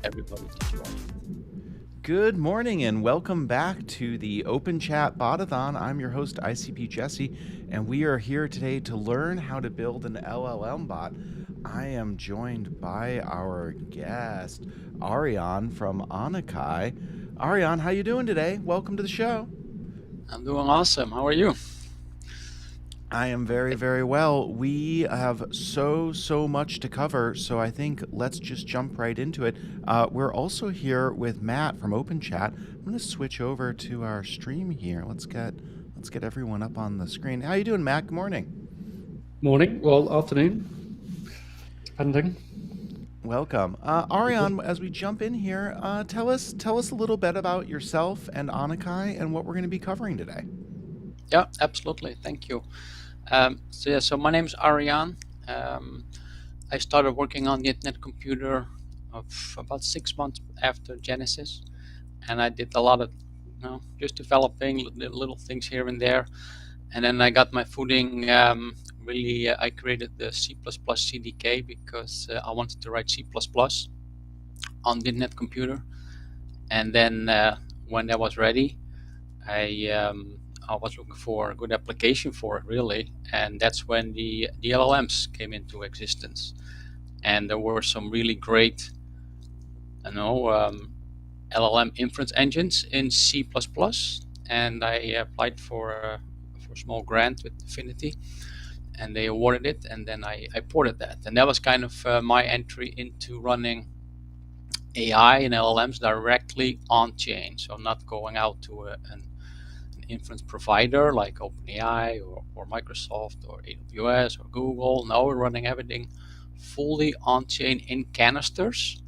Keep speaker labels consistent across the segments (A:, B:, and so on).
A: Everybody to join.
B: Good morning and welcome back to the Open Chat Botathon. I'm your host, ICP Jesse, and we are here today to learn how to build an LLM bot. I am joined by our guest, Ariane from Onicai. Ariane, how you doing today? Welcome to the show.
A: I'm doing awesome. How are you?
B: I am very, very well. We have so much to cover, so I think let's just jump right into it. We're also here with Matt from Open Chat. I'm going to switch over to our stream here. Let's get everyone up on the screen. How you doing, Matt? Good morning.
C: Morning. Well, afternoon. Depending.
B: Welcome, Ariane. As we jump in here, tell us a little bit about yourself and Onicai and what we're going to be covering today.
A: Yeah, absolutely. Thank you. So my name is Ariane. I started working on the Internet Computer of about 6 months after Genesis, and I did a lot of, just developing little things here and there, and then I got my footing. I created the C++ CDK because I wanted to write C++ on the Internet Computer, and then when that was ready, I was looking for a good application for it, really, and that's when the LLMs came into existence. And there were some really great, LLM inference engines in C++, and I applied for a small grant with Affinity, and they awarded it, and then I ported that. And that was kind of my entry into running AI and LLMs directly on chain, so not going out to an inference provider like OpenAI or Microsoft or AWS or Google. Now we're running everything fully on-chain in canisters.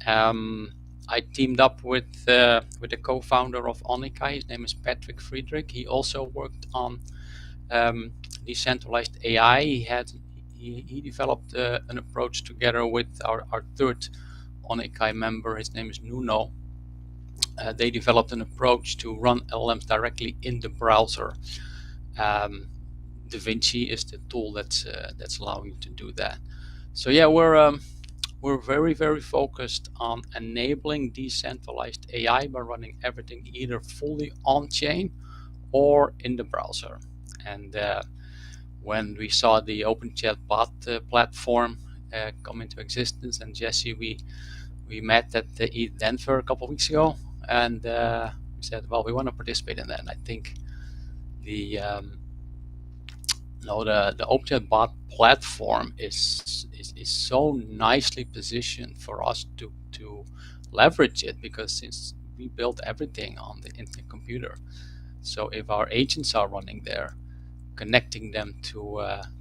A: I teamed up with the co-founder of Onicai. His name is Patrick Friedrich. He also worked on decentralized AI. He developed an approach together with our third Onicai member. His name is Nuno. They developed an approach to run LLMs directly in the browser. DaVinci is the tool that's allowing you to do that. So yeah, we're very focused on enabling decentralized AI by running everything either fully on chain or in the browser. And when we saw the OpenChat bot platform come into existence, and Jesse, we met at the ETH Denver a couple of weeks ago, and we said, well, we want to participate in that. And I think the OpenChat bot platform is so nicely positioned for us to leverage it, because since we built everything on the internet computer, so if our agents are running there, connecting them to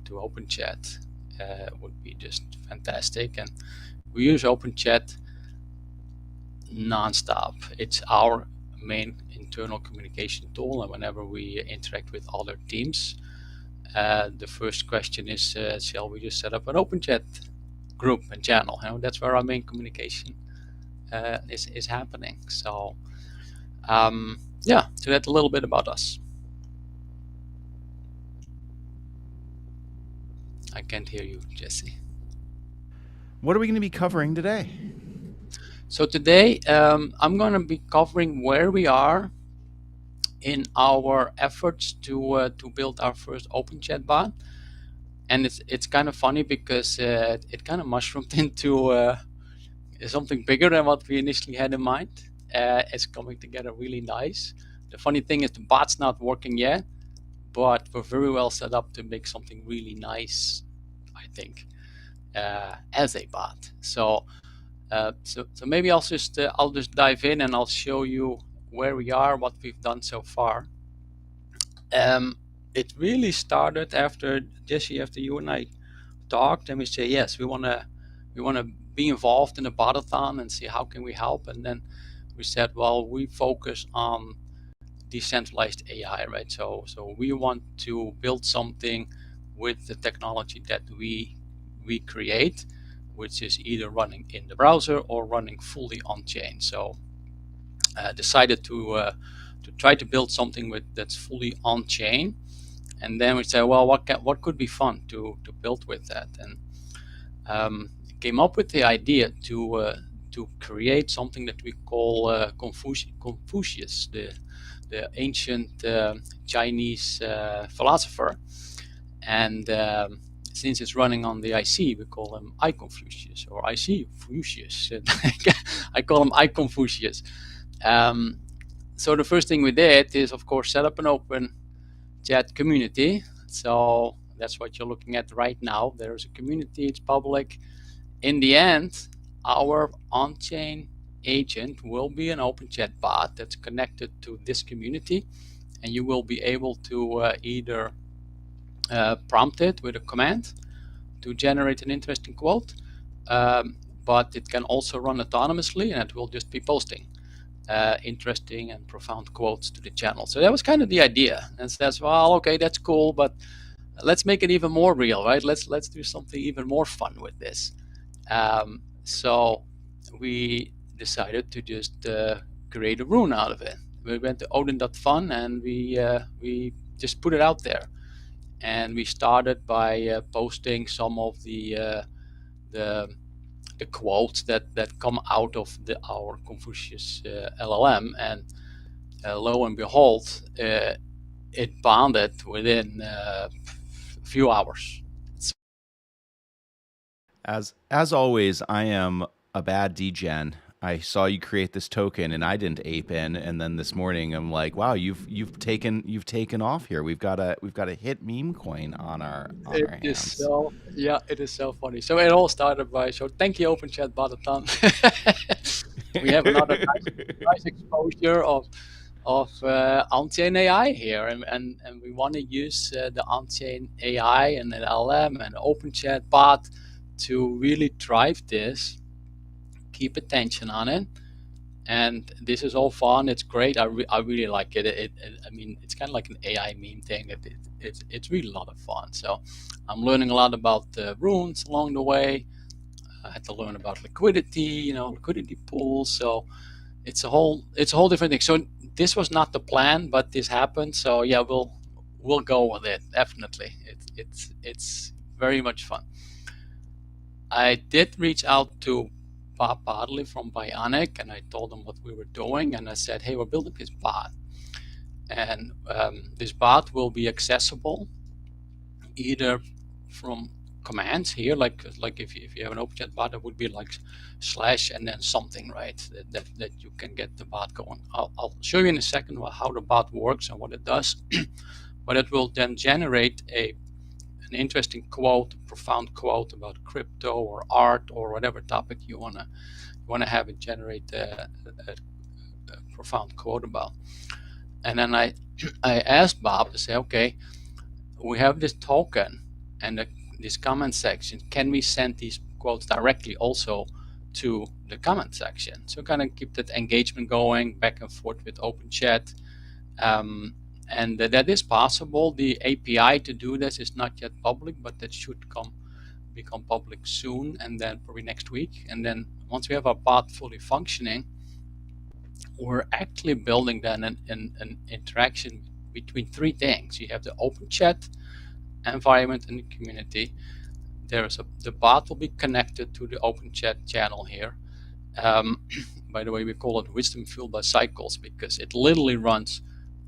A: OpenChat would be just fantastic. And we use OpenChat nonstop. It's our main internal communication tool, and whenever we interact with other teams, the first question is, shall we just set up an OpenChat group and channel? That's where our main communication is happening. So yeah, so that's a little bit about us. I can't hear you, Jesse.
B: What are we going to be covering today?
A: So today I'm going to be covering where we are in our efforts to build our first OpenChat bot. And it's kind of funny because it kind of mushroomed into something bigger than what we initially had in mind. It's coming together really nice. The funny thing is the bot's not working yet, but we're very well set up to make something really nice, I think, as a bot. So maybe I'll just dive in and I'll show you where we are, what we've done so far. It really started after Jesse, after you and I talked, and we say, yes, we want to be involved in a botathon and see how can we help. And then we said, well, we focus on decentralized AI, right? So we want to build something with the technology that we create, which is either running in the browser or running fully on chain. So decided to try to build something that's fully on chain. And then we said, well, what could be fun to build with that? And came up with the idea to create something that we call Confucius, the ancient Chinese philosopher. And since it's running on the IC, we call him iConfucius or IC Confucius. I call him iConfucius. So the first thing we did is, of course, set up an open chat community. So that's what you're looking at right now. There's a community, it's public. In the end, our on-chain agent will be an OpenChat bot that's connected to this community, and you will be able to either prompt it with a command to generate an interesting quote, but it can also run autonomously, and it will just be posting interesting and profound quotes to the channel. So that was kind of the idea. And says, well, okay, that's cool, but let's make it even more real, right? Let's do something even more fun with this. So we decided to just create a rune out of it. We went to odin.fun and we just put it out there. And we started by posting some of the quotes that come out of our Confucius LLM, and lo and behold, it bonded within a few hours.
B: As always, I am a bad degen. I saw you create this token and I didn't ape in, and then this morning I'm like, wow, you've taken off here. We've got a hit meme coin on our hands.
A: It is so funny. So it all started by, so thank you OpenChat Botathon. We have another nice exposure of on-chain AI here, and we want to use the on-chain AI and the LLM and OpenChat bot to really drive this, keep attention on it. And this is all fun. It's great. I really like it. I mean, it's kind of like an AI meme thing. It's really a lot of fun. So I'm learning a lot about the runes along the way. I had to learn about liquidity, liquidity pools. So it's a whole different thing. So this was not the plan, but this happened. So yeah, we'll go with it, definitely. It's very much fun. I did reach out to Bob Bartley from Bionic, and I told him what we were doing, and I said, hey, we're building this bot, and this bot will be accessible either from commands here, like if you have an OpenChat bot, it would be like slash and then something, right? That you can get the bot going. I'll show you in a second how the bot works and what it does, but it will then generate an interesting quote, a profound quote about crypto or art or whatever topic you wanna have it generate a profound quote about. And then I asked Bob to say, okay, we have this token and this comment section. Can we send these quotes directly also to the comment section? So kind of keep that engagement going back and forth with OpenChat. And that is possible. The API to do this is not yet public, but that should become public soon, and then probably next week. And then once we have our bot fully functioning, we're actually building then an interaction between three things. You have the OpenChat environment and the community. The bot will be connected to the OpenChat channel here. By the way, we call it Wisdom Fueled by Cycles because it literally runs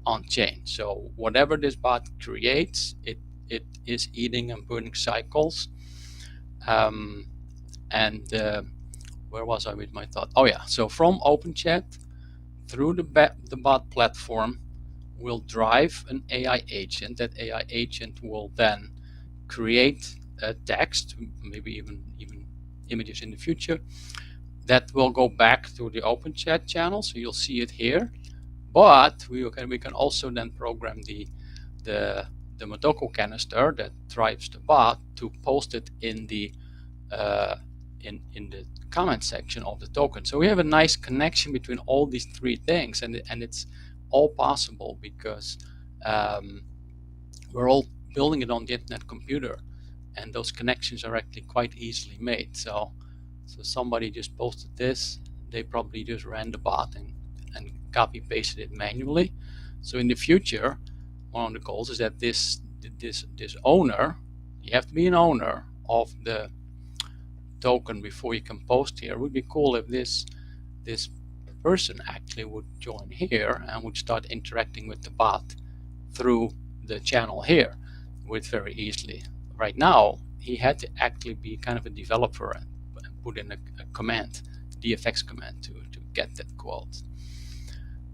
A: on chain. So whatever this bot creates, it is eating and burning cycles. Where was I with my thought? Oh yeah, so from OpenChat through the bot platform will drive an AI agent. That AI agent will then create a text, maybe even images in the future, that will go back to the OpenChat channel. So you'll see it here. But we can also then program the Motoko canister that drives the bot to post it in the comment section of the token. So we have a nice connection between all these three things, and it's all possible because we're all building it on the internet computer, and those connections are actually quite easily made. So somebody just posted this. They probably just ran the bot and copy pasted it manually. So in the future, one of the goals is that this owner, you have to be an owner of the token before you can post here. It would be cool if this person actually would join here and would start interacting with the bot through the channel here with very easily. Right now, he had to actually be kind of a developer and put in a command, DFX command to get that quote.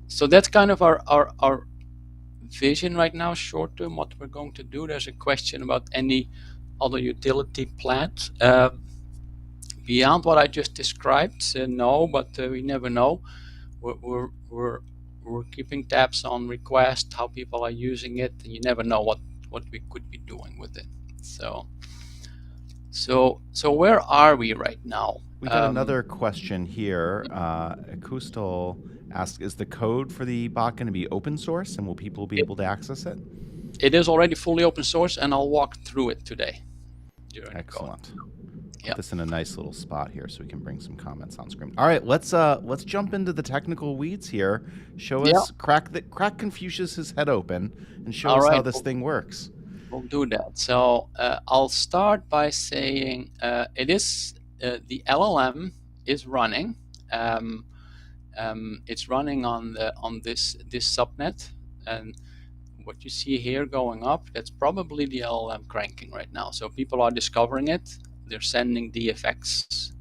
A: So that's kind of our vision right now, short term, what we're going to do. There's a question about any other utility plans. Beyond what I just described, no, but we never know. We're keeping tabs on requests, how people are using it, and you never know what we could be doing with it. So where are we right now?
B: We got another question here. Acoustal asks, is the code for the bot going to be open source, and will people be able to access it?
A: It is already fully open source, and I'll walk through it today.
B: Excellent.
A: Yep.
B: Put this in a nice little spot here so we can bring some comments on screen. All right, let's jump into the technical weeds here. Show us, crack Confucius's head open, and show us how this thing works.
A: We'll do that. So I'll start by saying it is the LLM is running. It's running on this subnet, and what you see here going up, that's probably the LLM cranking right now. So people are discovering it. They're sending DFX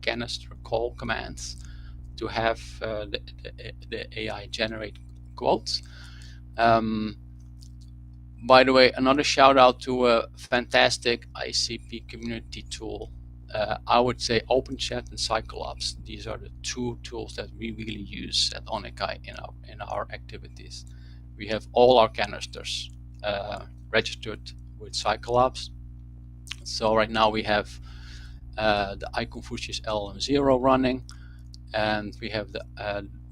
A: canister call commands to have the AI generate quotes. By the way, another shout out to a fantastic ICP community tool. I would say OpenChat and Cyclops. These are the two tools that we really use at Onicai in our activities. We have all our canisters registered with Cyclops, So right now we have the iConfucius LLM0 running, and we have the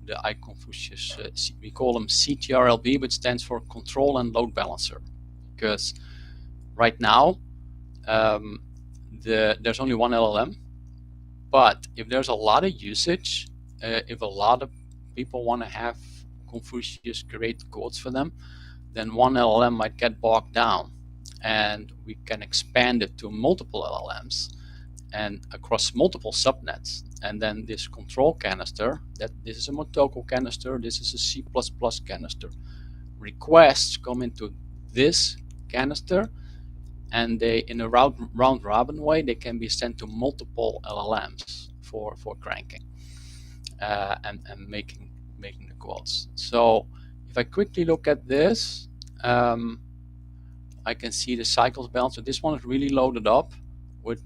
A: iConfucius, we call them CTRLB, which stands for Control and Load Balancer, because right now there's only one LLM, but if there's a lot of usage, if a lot of people want to have Confucius create codes for them, then one LLM might get bogged down, and we can expand it to multiple LLMs and across multiple subnets. And then this control canister, that this is a Motoko canister, this is a C++ canister. Requests come into this canister, and they, in a round robin way, they can be sent to multiple LLMs for cranking and making the calls. So if I quickly look at this, I can see the cycles balance. So this one is really loaded up with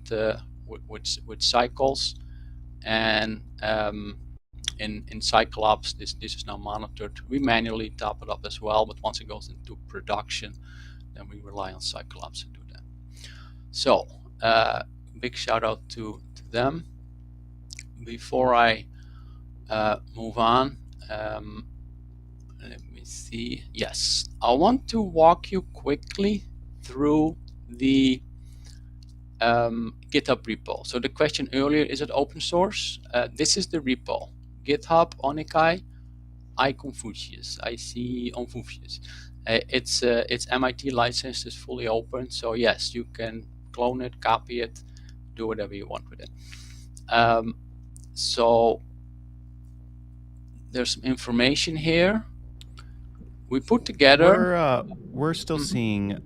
A: cycles, and in Cyclops, this is now monitored. We manually top it up as well, but once it goes into production, then we rely on Cyclops to do that. So big shout out to them. Before I move on, let me see. Yes, I want to walk you quickly through the GitHub repo. So the question earlier, is it open source? This is the repo. GitHub, Onicai, iConfucius. I see Confucius. It's MIT licensed, it's fully open. So yes, you can clone it, copy it, do whatever you want with it. So there's some information here. We put together.
B: We're still seeing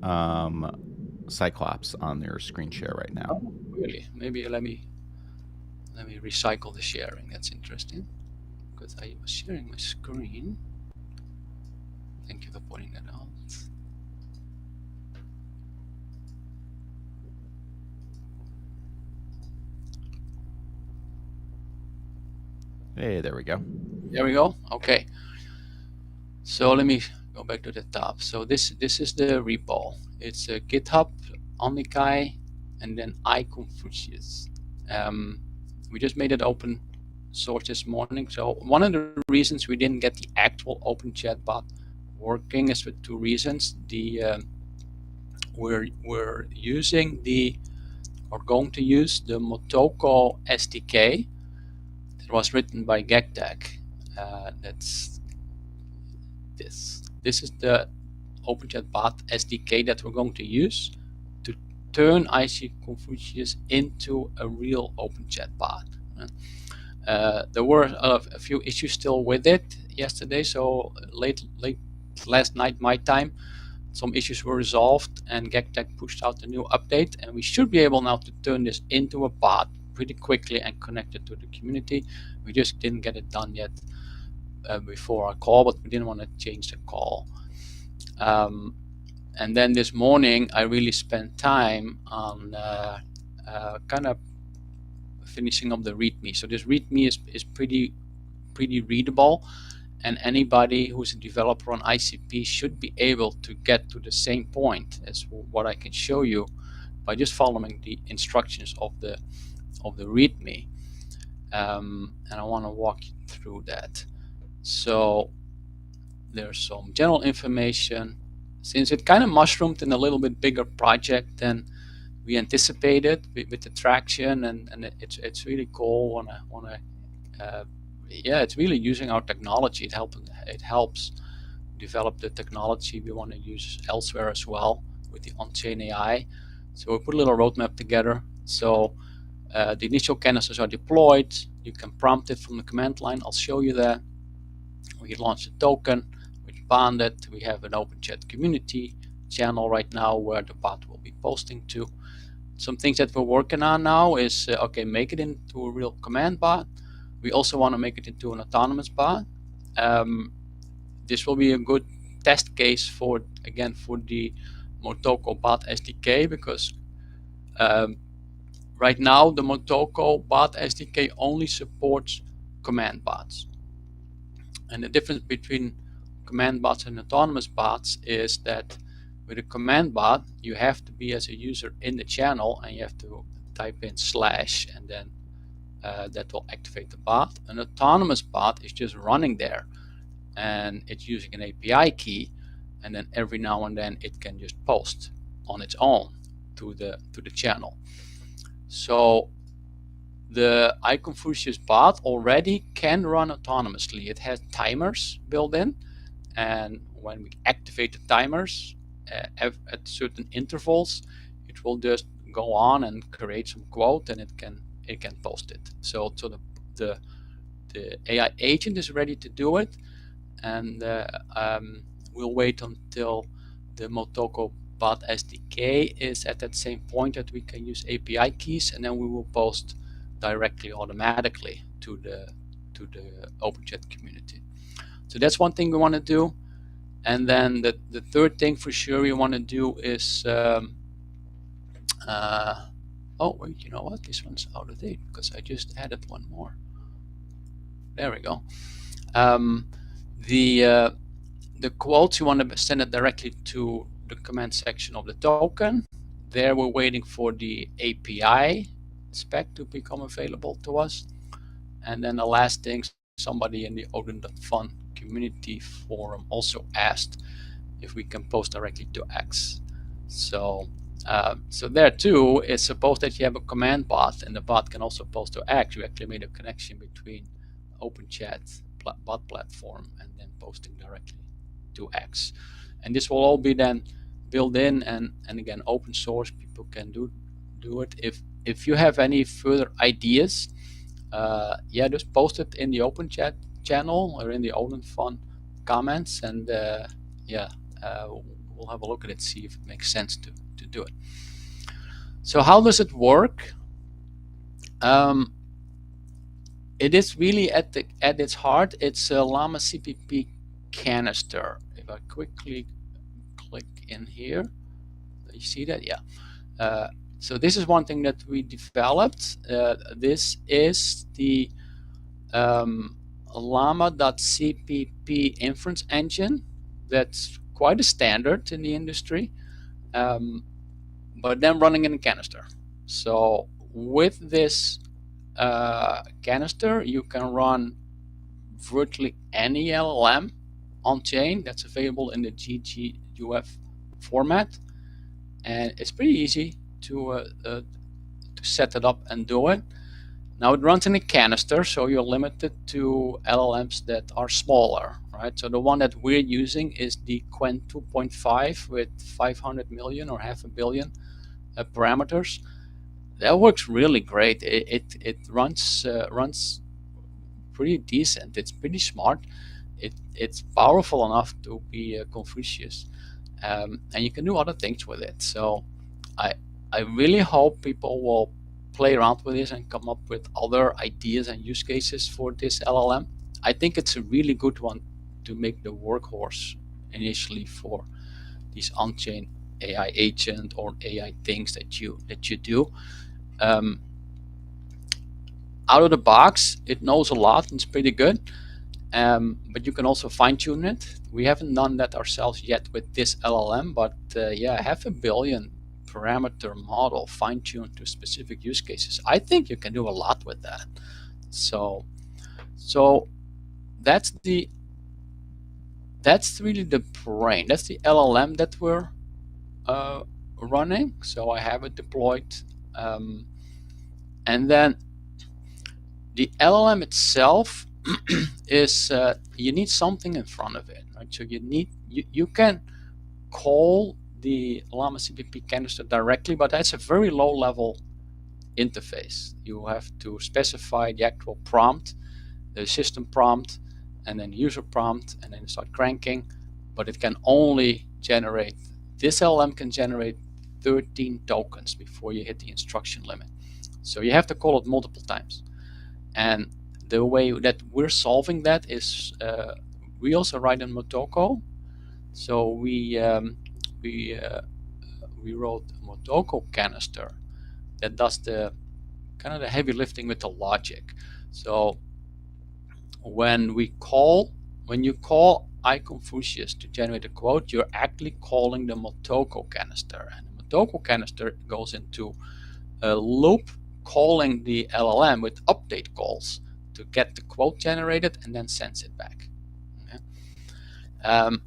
B: Cyclops on their screen share right now.
A: Oh, really? Maybe let me recycle the sharing. That's interesting, because I was sharing my screen. Thank you for pointing that out.
B: Hey, there we go.
A: There we go. Okay. So let me go back to the top. So this is the repo. It's a GitHub, Onicai, and then iConfucius. We just made it open source this morning. So one of the reasons we didn't get the actual open chat bot working is for two reasons. We're using going to use the Motoko SDK that was written by GagTech. That's this. This is the OpenChat bot SDK that we're going to use to turn IC Confucius into a real OpenChat bot. There were a few issues still with it yesterday, so late last night my time, some issues were resolved, and GagTech pushed out a new update, and we should be able now to turn this into a bot pretty quickly and connect it to the community. We just didn't get it done yet before our call, but we didn't want to change the call. And then this morning, I really spent time on kind of finishing up the README. So this README is pretty readable, and anybody who's a developer on ICP should be able to get to the same point as what I can show you by just following the instructions of the README. And I want to walk you through that. So there's some general information. Since it kind of mushroomed in a little bit bigger project than we anticipated with the traction, and it's really cool. It's really using our technology. It helps develop the technology we want to use elsewhere as well with the on-chain AI. So we put a little roadmap together. So the initial canisters are deployed. You can prompt it from the command line. I'll show you that. We launched a token, which bonded. We have an open chat community channel right now where the bot will be posting to. Some things that we're working on now is, make it into a real command bot. We also want to make it into an autonomous bot. This will be a good test case for the Motoko bot SDK, because right now the Motoko bot SDK only supports command bots. And the difference between command bots and autonomous bots is that With a command bot, you have to be as a user in the channel, and you have to type in / and then that will activate the bot. An autonomous bot is just running there, and it's using an API key, and then every now and then it can just post on its own to the channel. So the iConfucius bot already can run autonomously. It has timers built in, and when we activate the timers at certain intervals, it will just go on and create some quote, and it can post it. So the AI agent is ready to do it, and we'll wait until the Motoko bot SDK is at that same point that we can use API keys, and then we will post directly automatically to the OpenChat community. So that's one thing we want to do. And then the third thing for sure we want to do is oh wait, you know what, this one's out of date because I just added one more. There we go. The quotes, you want to send it directly to the command section of the token. There we're waiting for the API spec to become available to us. And then the last thing, somebody in the Odin.fun community forum also asked if we can post directly to X. So so there too, it's supposed that you have a command bot, and the bot can also post to X. You actually made a connection between OpenChat bot platform and then posting directly to X. And this will all be then built in, and again, open source. People can do it. If you have any further ideas, yeah, just post it in the OpenChat channel or in the Odin Fun comments, and yeah, we'll have a look at it, see if it makes sense to do it. So how does it work? It is really at its heart, it's a Llama CPP canister. If I quickly click in here, you see that? Yeah. So this is one thing that we developed. This is the llama.cpp inference engine. That's quite a standard in the industry, but then running in a canister. So with this canister, you can run virtually any LLM on chain that's available in the GGUF format, and it's pretty easy to set it up and do it. Now it runs in a canister, so you're limited to LLMs that are smaller, right? So the one that we're using is the Qwen 2.5 with 500 million or half a billion parameters. That works really great. It runs pretty decent. It's pretty smart. It's powerful enough to be Confucius, and you can do other things with it. So I really hope people will play around with this and come up with other ideas and use cases for this LLM. I think it's a really good one to make the workhorse initially for these on-chain AI agent or AI things that you do. Out of the box, it knows a lot and it's pretty good, but you can also fine-tune it. We haven't done that ourselves yet with this LLM, but yeah, 500 million parameter model fine-tuned to specific use cases. I think you can do a lot with that. So that's really the brain. That's the LLM that we're running. So I have it deployed, and then the LLM itself is you need something in front of it, right? So you can call the Llama CPP canister directly, but that's a very low level interface. You have to specify the actual prompt, the system prompt, and then user prompt, and then start cranking. But it can only generate, this LLM can generate 13 tokens before you hit the instruction limit. So you have to call it multiple times. And the way that we're solving that is we also write in Motoko. So we wrote a Motoko canister that does the kind of the heavy lifting with the logic. So when you call iConfucius to generate a quote, you're actually calling the Motoko canister. And the Motoko canister goes into a loop calling the LLM with update calls to get the quote generated and then sends it back. Okay?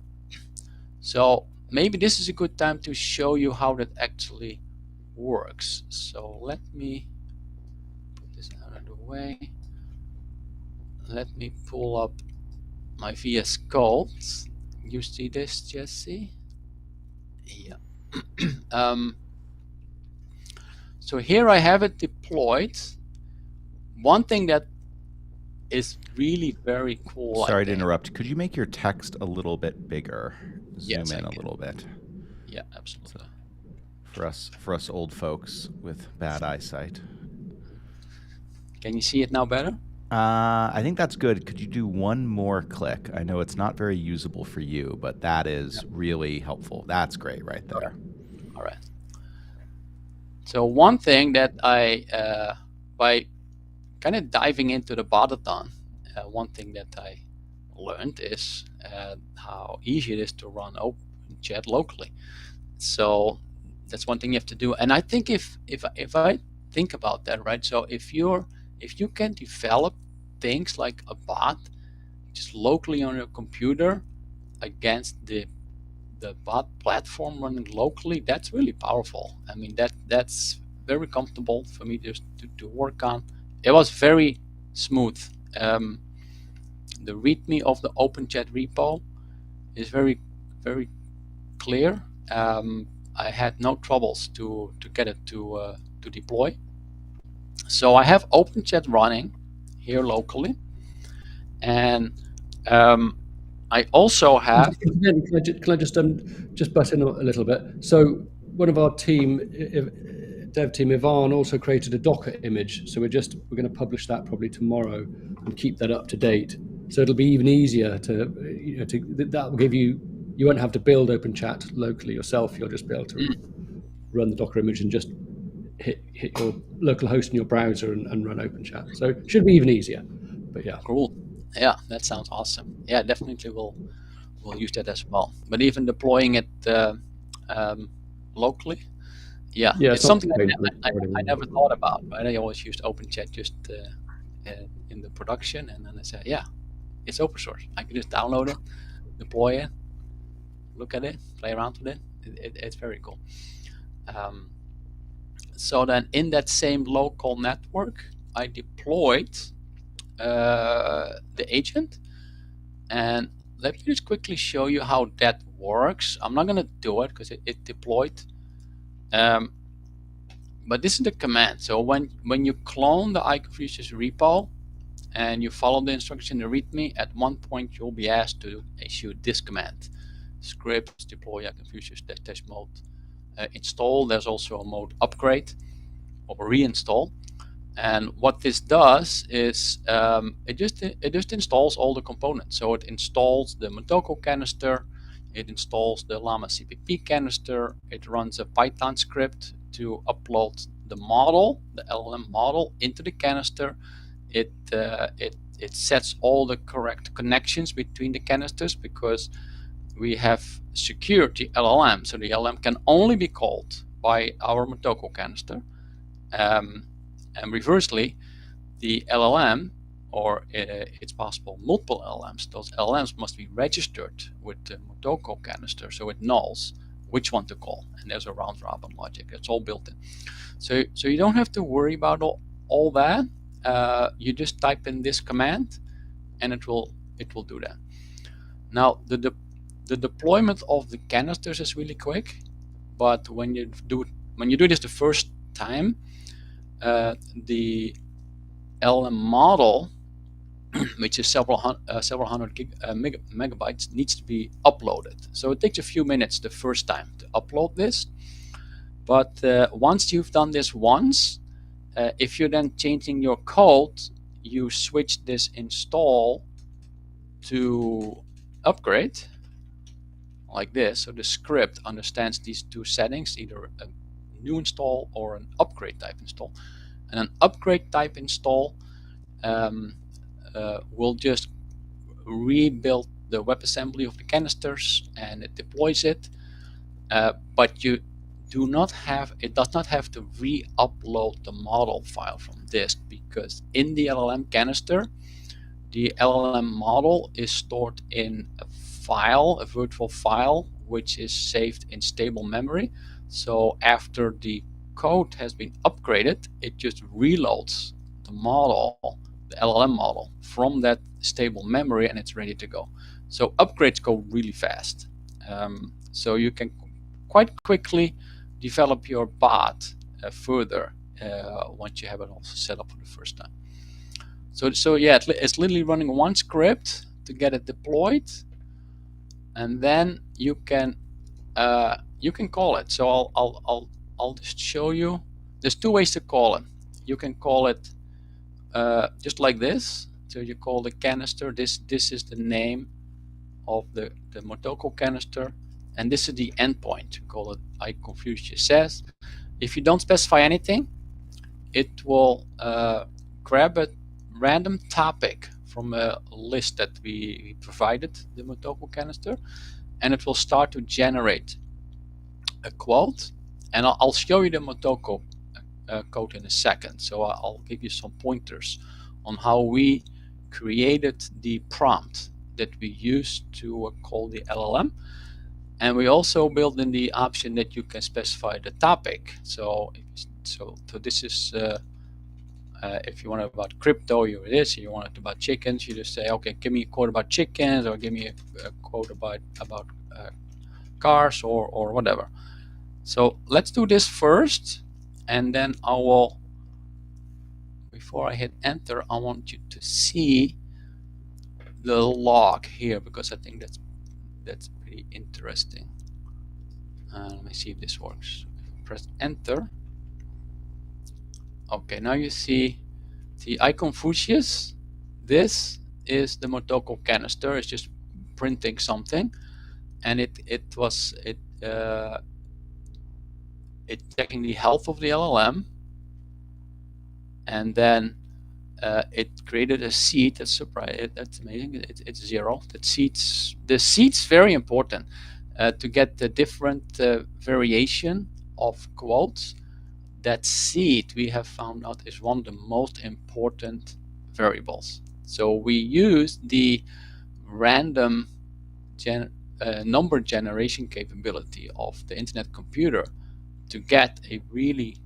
A: So maybe this is a good time to show you how that actually works. So let me put this out of the way. Let me pull up my VS Code. You see this, Jesse? Yeah. So here I have it deployed. One thing that is really very cool.
B: Sorry to interrupt. Could you make your text a little bit bigger?
A: Yes,
B: Zoom in a little bit.
A: Yeah, absolutely.
B: For us old folks with bad eyesight.
A: Can you see it now better?
B: I think that's good. Could you do one more click? I know it's not very usable for you, but that is really helpful. That's great right there.
A: All right. So one thing that by kind of diving into the botathon, one thing that I learned is how easy it is to run OpenChat locally. So that's one thing you have to do. And I think if I think about that, right? So if you can develop things like a bot just locally on your computer against the bot platform running locally, that's really powerful. I mean, that's very comfortable for me just to work on. It was very smooth. The README of the OpenChat repo is very, very clear. I had no troubles to get it to deploy. So I have OpenChat running here locally, and I also have.
C: Can I just butt in a little bit? So one of our dev team, Ivan, also created a Docker image. So we're going to publish that probably tomorrow and keep that up to date. So it'll be even easier that will give you won't have to build OpenChat locally yourself. You'll just be able to run the Docker image and just hit your local host in your browser and run OpenChat. So it should be even easier. But yeah.
A: Cool. Yeah, that sounds awesome. Yeah, definitely we'll use that as well. But even deploying it locally, yeah, it's something I never thought about. Right? I always used OpenChat just in the production, and then I said, yeah, it's open source. I can just download it, deploy it, look at it, play around with it. It's very cool. So then in that same local network, I deployed the agent, and let me just quickly show you how that works. I'm not going to do it because it deployed, but this is the command. So when you clone the iConfucius repo and you follow the instruction in the README, at one point you'll be asked to issue this command: scripts deploy iConfucius dash mode install. There's also a mode upgrade or reinstall. And what this does is it just installs all the components. So it installs the Motoko canister, it installs the Llama CPP canister, it runs a Python script to upload the model, the LLM model, into the canister. It sets all the correct connections between the canisters because we have secured the LLM, so the LLM can only be called by our Motoko canister. And reversely, the LLM, or it's possible multiple LLMs, those LLMs must be registered with the Motoko canister so it knows which one to call. And there's a round robin logic. It's all built in. So you don't have to worry about all that. You just type in this command and it will do that. Now the deployment of the canisters is really quick, but when you do this the first time, the LLM model, which is several hundred megabytes, needs to be uploaded. So it takes a few minutes the first time to upload this. But once you've done this once, if you're then changing your code, you switch this install to upgrade, like this. So the script understands these two settings, either a new install or an upgrade type install. And an upgrade type install will just rebuild the WebAssembly of the canisters and it deploys it, but you do not have, it does not have to re-upload the model file from disk, because in the LLM canister, the LLM model is stored in a file, a virtual file, which is saved in stable memory. So after the code has been upgraded, it just reloads the model, the LLM model, from that stable memory, and it's ready to go. So upgrades go really fast. So you can quite quickly develop your bot further once you have it also set up for the first time. So yeah, it's literally running one script to get it deployed, and then you can call it. So I'll just show you. There's two ways to call it. You can call it just like this. So you call the canister. This is the name of the Motoko canister, and this is the endpoint. You call it iConfuse. If you don't specify anything, it will grab a random topic from a list that we provided the Motoko canister, and it will start to generate a quote. And I'll show you the Motoko code in a second. So I'll give you some pointers on how we created the prompt that we used to call the LLM. And we also built in the option that you can specify the topic. So this is if you want it about crypto, you this. You want it about chickens, you just say, okay, give me a quote about chickens, or give me a quote about cars, or whatever. So let's do this first, and then I will. Before I hit enter, I want you to see the log here, because I think that's pretty interesting. Let me see if this works. Press enter. Okay, now you see the iConfucius. This is the Motoko canister. It's just printing something, and it's checking the health of the LLM, and then it created a seed. That's surprising. That's amazing. It's 0. The seed's very important to get the different variation of quotes. That seed, we have found out, is one of the most important variables. So we use the random number generation capability of the Internet Computer to get a really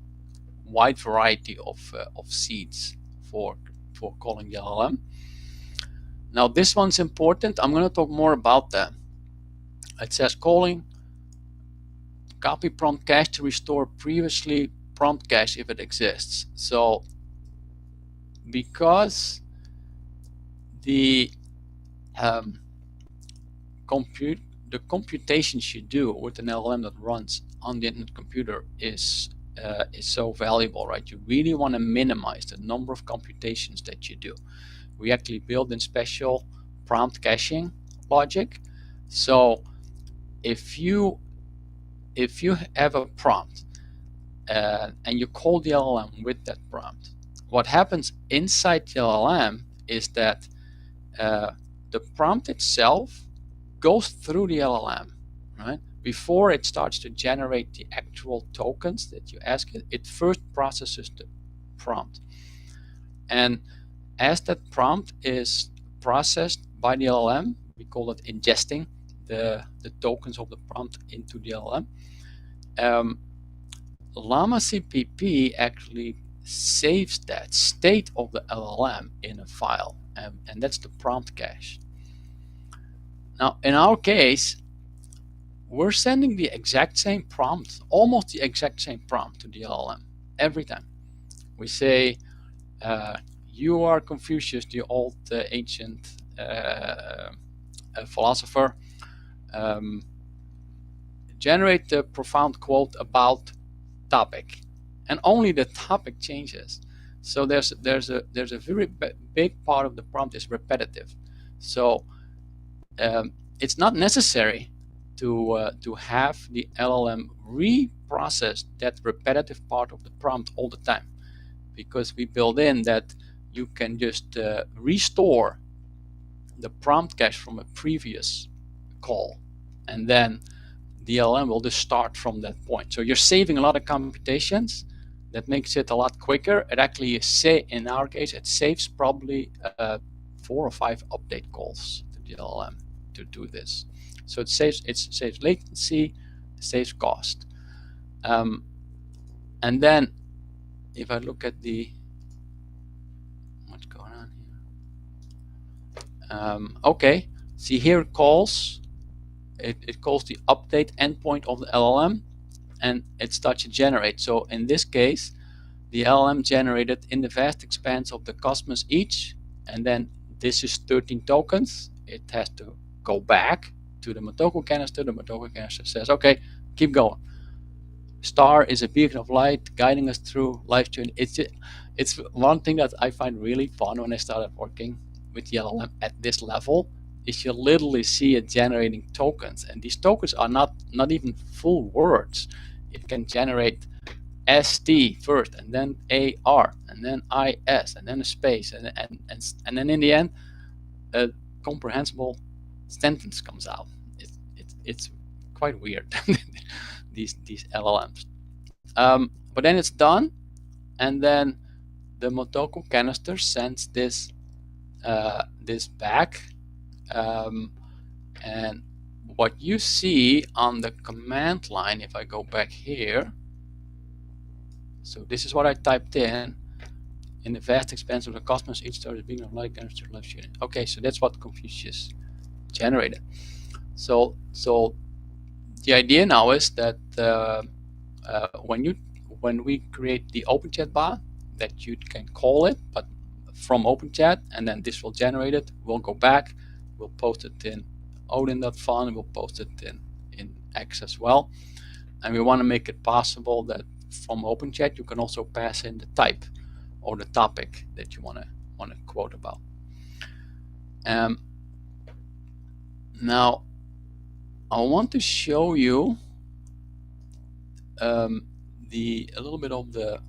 A: wide variety of seeds for calling the LLM. Now this one's important. I'm going to talk more about that. It says calling copy prompt cache to restore previously prompt cache if it exists. So because the computations you do with an LLM that runs on the Internet Computer is so valuable, right? You really want to minimize the number of computations that you do. We actually build in special prompt caching logic. So if you have a prompt and you call the LLM with that prompt, what happens inside the LLM is that the prompt itself goes through the LLM, right? Before it starts to generate the actual tokens that you ask it, it first processes the prompt. And as that prompt is processed by the LLM, we call it ingesting the tokens of the prompt into the LLM. Llama CPP actually saves that state of the LLM in a file, and that's the prompt cache. Now, in our case, we're sending the exact same prompt, almost the exact same prompt to the LLM every time. We say, you are Confucius, the old ancient philosopher. Generate the profound quote about topic, and only the topic changes. So there's a very big part of the prompt is repetitive. So it's not necessary to have the LLM reprocess that repetitive part of the prompt all the time, because we build in that you can just restore the prompt cache from a previous call, and then the LLM will just start from that point. So you're saving a lot of computations. That makes it a lot quicker. It actually in our case, it saves probably 4 or 5 update calls to the LLM to do this. So it saves latency, it saves cost. And then if I look at what's going on here? Okay, see here it calls the update endpoint of the LLM, and it starts to generate. So in this case, the LLM generated in the vast expanse of the cosmos each, and then this is 13 tokens. It has to go back to the Motoko canister. The Motoko canister says, okay, keep going. Star is a beacon of light guiding us through life journey. It's one thing that I find really fun when I started working with the LLM at this level, is you literally see it generating tokens, and these tokens are not even full words. It can generate ST first, and then AR, and then IS, and then a space, and then in the end, a comprehensible sentence comes out. It's quite weird. these LLMs. But then it's done, and then the Motoko canister sends this back, and what you see on the command line, if I go back here, so this is what I typed in the vast expanse of the cosmos, each star is being of light canister life shooting. Okay, so that's what Confucius generated. So the idea now is that when we create the OpenChat bot, that you can call it, but from OpenChat, and then this will generate it. We'll go back, we'll post it in Odin.fun, we'll post it in X as well, and we want to make it possible that from OpenChat you can also pass in the type or the topic that you want to quote about. Now I want to show you a little bit of the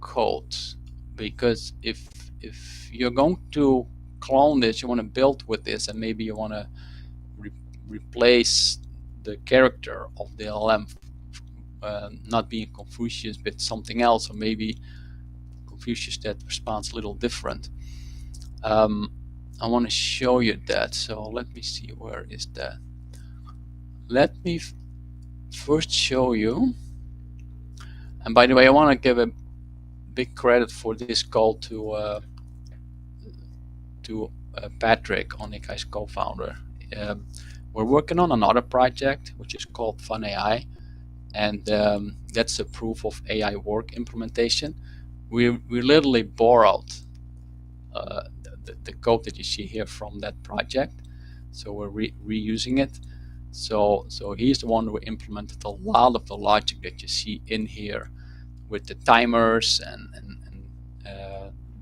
A: code, because if you're going to clone this, you want to build with this, and maybe you want to replace the character of the LLM, not being Confucius but something else, or maybe Confucius that responds a little different. I want to show you that. So let me see, where is that? Let me first show you. And by the way, I want to give a big credit for this call to Patrick, Onicai's co-founder. We're working on another project which is called Fun AI, and that's a proof of AI work implementation. We literally borrowed the code that you see here from that project, so we're reusing it. So he's the one who implemented a lot of the logic that you see in here, with the timers and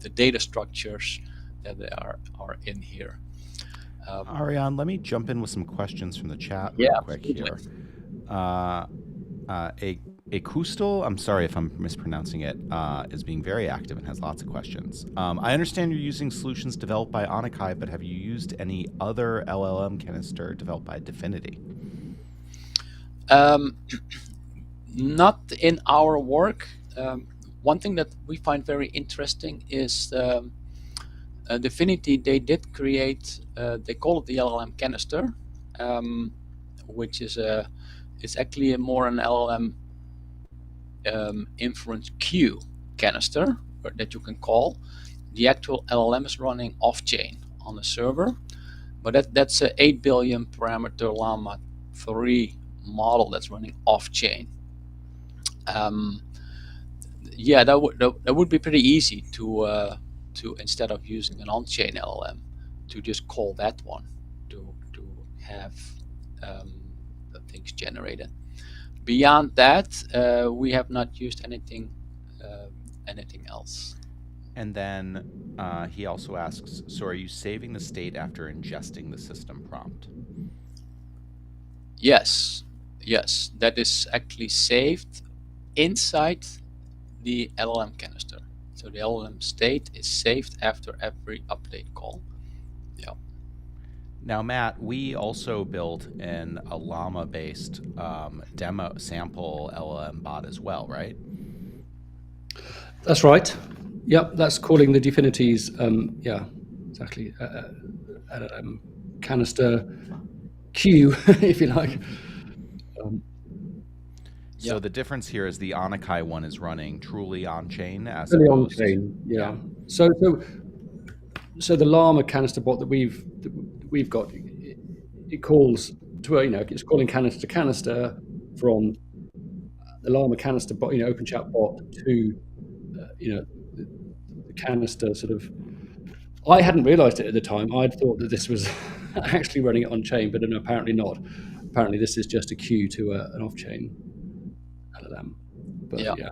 A: the data structures that are in here.
B: Ariane, let me jump in with some questions from the chat
A: Yeah,
B: real quick
A: absolutely.
B: here. Akustal, I'm sorry if I'm mispronouncing it, is being very active and has lots of questions. I understand you're using solutions developed by Onicai, but have you used any other LLM canister developed by Dfinity?
A: Not in our work. One thing that we find very interesting is Dfinity. They did create, they call it the LLM canister, which is it's actually more an LLM inference queue canister that you can call. The actual LLM is running off-chain on the server, but that's a 8 billion parameter Llama 3 model that's running off-chain. Yeah, that would be pretty easy to instead of using an on-chain LLM, to just call that one to have the things generated. Beyond that, we have not used anything else.
B: And then he also asks, so are you saving the state after ingesting the system prompt?
A: Yes, that is actually saved inside the LLM canister. So the LLM state is saved after every update call. Yeah.
B: Now, Matt, we also built a llama-based demo sample LLM bot as well, right?
C: That's right. Yep, that's calling the Dfinity's, yeah, exactly, canister queue, if you like.
B: So
A: Yeah.
B: the difference here is the Onicai one is running truly on-chain as
C: Fully on
B: opposed...
C: chain, yeah. So the Llama canister bot that we've got, it calls to it's calling canister to canister from the Llama canister bot, open chat bot to the, the canister sort of. I hadn't realized it at the time. I'd thought that this was actually running it on chain, but no, apparently not. Apparently, this is just a queue to an off-chain LLM. But
A: Yeah.
C: yeah,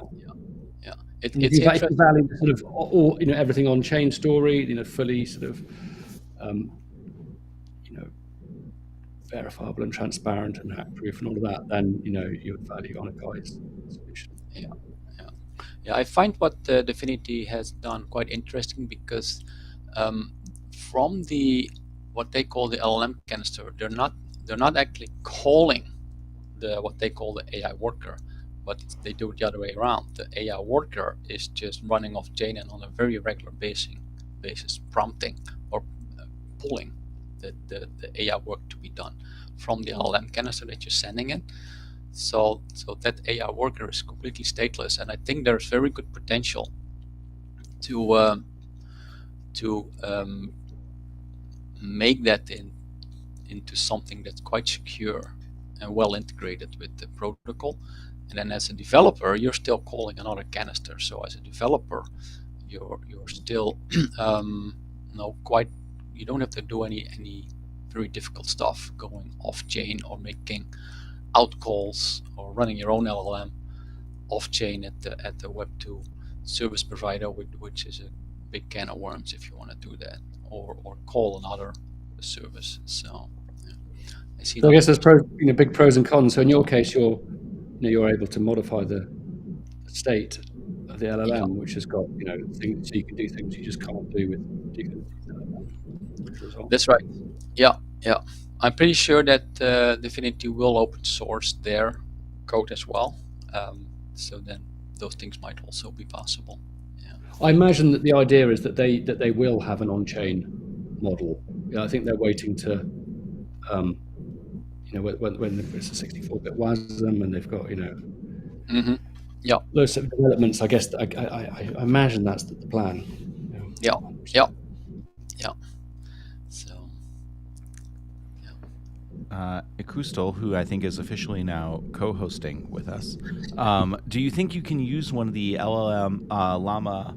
A: Yeah.
C: and if
A: It's
C: you
A: interesting.
C: value sort of all everything on chain story, fully sort of um, you know verifiable and transparent and hack proof and all of that, then you would value Onicai's solution.
A: Yeah. Yeah. Yeah. I find what Dfinity has done quite interesting because um, from what they call the LLM canister, they're not actually calling what they call the AI worker, but they do it the other way around. The AI worker is just running off chain and on a very regular basis prompting or pulling the AI work to be done from the LLM canister that you're sending it. So that AI worker is completely stateless, and I think there's very good potential to make that into something that's quite secure and well integrated with the protocol. And then as a developer, you're still calling another canister. So as a developer, you're still quite. You don't have to do any very difficult stuff, going off chain or making out calls or running your own LLM off chain at the Web2 service provider, which is a big can of worms if you want to do that, or call another service. So yeah, I see
C: So I
A: that.
C: guess there's big pros and cons. So in your case, you're able to modify the state of the
A: Yeah,
C: LLM, which has got things, so you can do things you just can't do with Definity's LLM as a result.
A: that's right. Yeah, yeah. I'm pretty sure that Dfinity will open source their code as well. So then those things might also be possible. Yeah.
C: I imagine that the idea is that they will have an on-chain model. Yeah, I think they're waiting to, when it's a 64-bit WASM and they've got
A: Mm-hmm. Yeah.
C: those sort of developments. I guess I imagine that's the plan.
A: Yeah.
C: Not 100%.
A: Yeah. Yeah. So
B: Ikustal, who I think is officially now co-hosting with us, do you think you can use one of the LLM Llama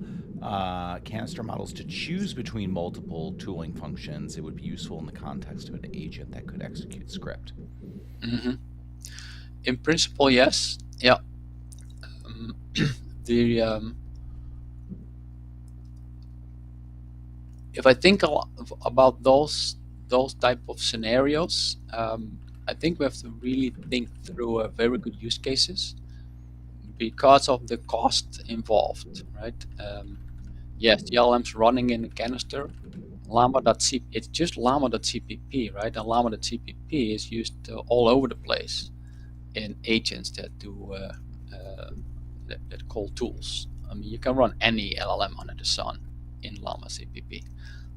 B: canister models to choose between multiple tooling functions? It would be useful in the context of an agent that could execute script.
A: mm-hmm. In principle, yes. Yeah. The if I think about those type of scenarios, I think we have to really think through a very good use cases because of the cost involved, right? Yes, the LLM's running in a canister. It's just llama.cpp, right? And llama.cpp is used all over the place in agents that do that call tools. I mean, you can run any LLM under the sun in llama CPP.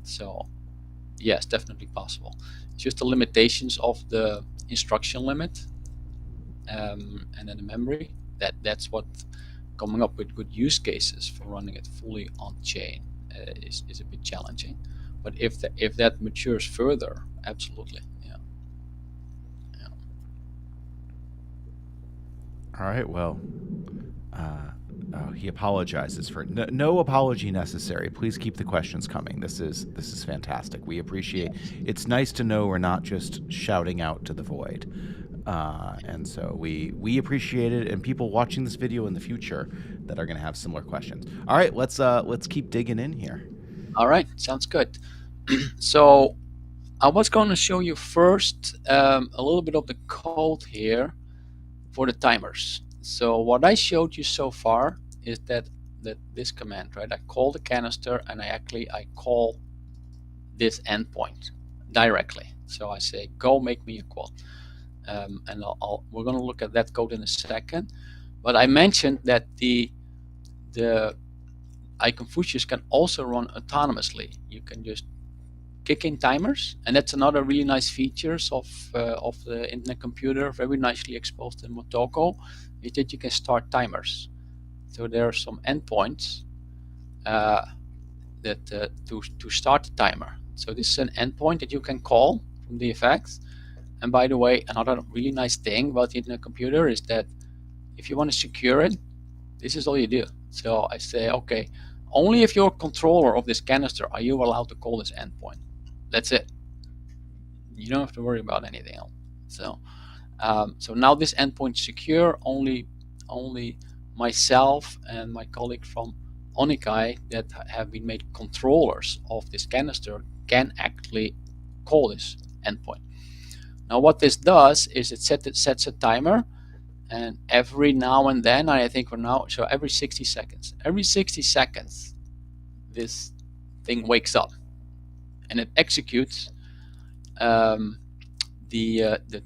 A: So yes, definitely possible. It's just the limitations of the instruction limit and then the memory. That's what coming up with good use cases for running it fully on chain is a bit challenging. But if that matures further, absolutely, yeah.
B: All right, well, he apologizes for no apology necessary. Please keep the questions coming. This is fantastic. We appreciate. It's nice to know we're not just shouting out to the void, and so we appreciate it. And people watching this video in the future that are going to have similar questions. All right, let's keep digging in here.
A: All right, sounds good. So I was going to show you first a little bit of the code here for the timers. So what I showed you so far is that this command, right? I call the canister and I call this endpoint. directly. So I say, go make me a quote. And we're going to look at that code in a second. But I mentioned that the iConfucius can also run autonomously. You can just kick in timers, and that's another really nice features of the Internet Computer, very nicely exposed in Motoko, is that you can start timers. So there are some endpoints to start the timer. So this is an endpoint that you can call from the effects. And by the way, another really nice thing about the Internet Computer is that if you want to secure it, this is all you do. So I say, okay, only if you're controller of this canister are you allowed to call this endpoint. That's it. You don't have to worry about anything else. So now this endpoint is secure. Only myself and my colleague from Onicai that have been made controllers of this canister can actually call this endpoint. Now what this does is it sets a timer, and every now and then, I think for now, so every 60 seconds, this thing wakes up and it executes the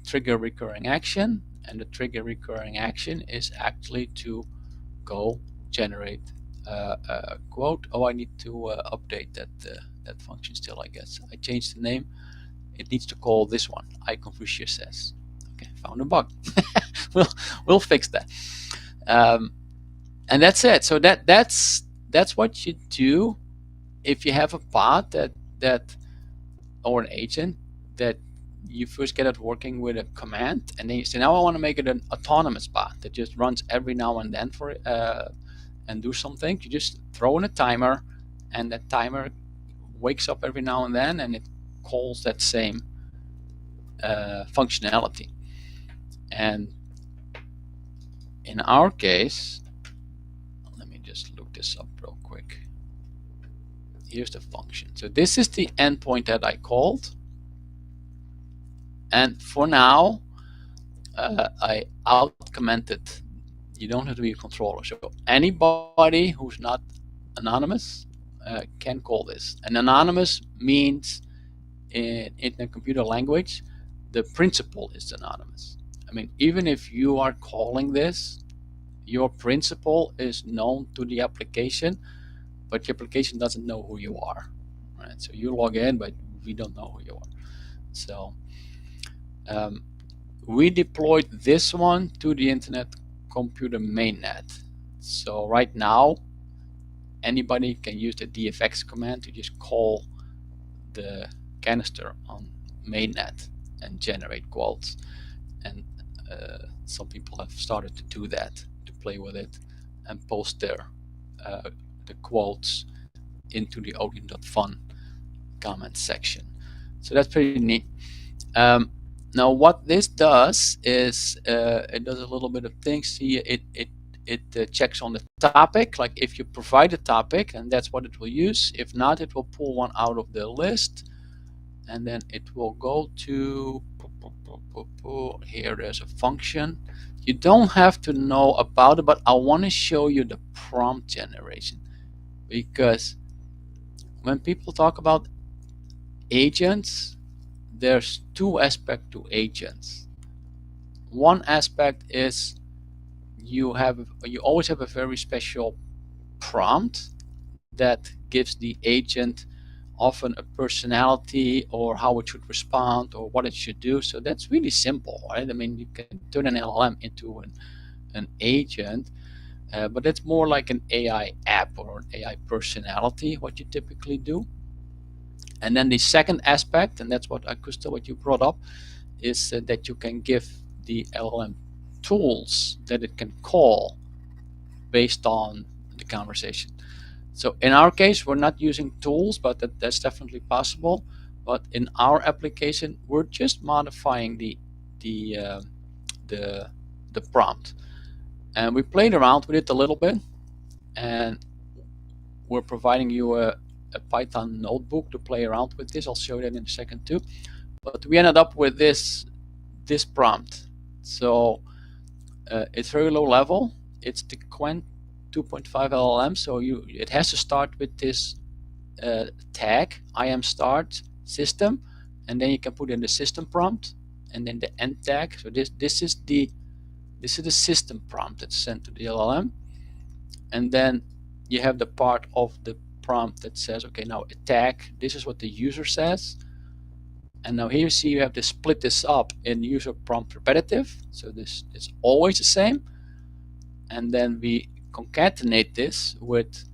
A: trigger recurring action, and the trigger recurring action is actually to go generate a quote. Oh, I need to update that function still, I guess. I changed the name. It needs to call this one, iConfucius says. Okay, found a bug. we'll fix that. And that's it. So that's what you do if you have a bot that or an agent that you first get it working with a command, and then you say, now I want to make it an autonomous bot that just runs every now and then for and do something. You just throw in a timer, and that timer wakes up every now and then, and it calls that same functionality. And in our case, let me just look this up real quick. Here's the function. So this is the endpoint that I called. And for now, I out-commented. You don't have to be a controller. So anybody who's not anonymous can call this. And anonymous means, in Internet Computer language, the principal is anonymous. I mean, even if you are calling this, your principal is known to the application, but the application doesn't know who you are. Right? So you log in, but we don't know who you are. So we deployed this one to the Internet Computer mainnet. So right now, anybody can use the dfx command to just call the canister on mainnet and generate quotes. And some people have started to do that, to play with it and post the quotes into the odin.fun comment section. So that's pretty neat. Now what this does is it does a little bit of things. See, it checks on the topic, like if you provide a topic, and that's what it will use. If not, it will pull one out of the list, and then it will go to here. There's a function. You don't have to know about it, but I want to show you the prompt generation, because when people talk about agents, there's two aspects to agents. One aspect is you always have a very special prompt that gives the agent often a personality or how it should respond or what it should do. So that's really simple, right? I mean, you can turn an LLM into an agent, but it's more like an AI app or an AI personality, what you typically do. And then the second aspect, and that's what Akusta, what you brought up, is that you can give the LLM tools that it can call based on the conversation. So in our case, we're not using tools, but that's definitely possible. But in our application, we're just modifying the prompt, and we played around with it a little bit, and we're providing you a Python notebook to play around with this. I'll show that in a second too. But we ended up with this prompt. So it's very low level. It's the Qwen 2.5 LLM. So it has to start with this tag, I am start system, and then you can put in the system prompt and then the end tag. So this is the system prompt that's sent to the LLM, and then you have the part of the prompt that says, okay, now a tag, this is what the user says. And now here you see you have to split this up in user prompt repetitive. So this is always the same. And then we concatenate this with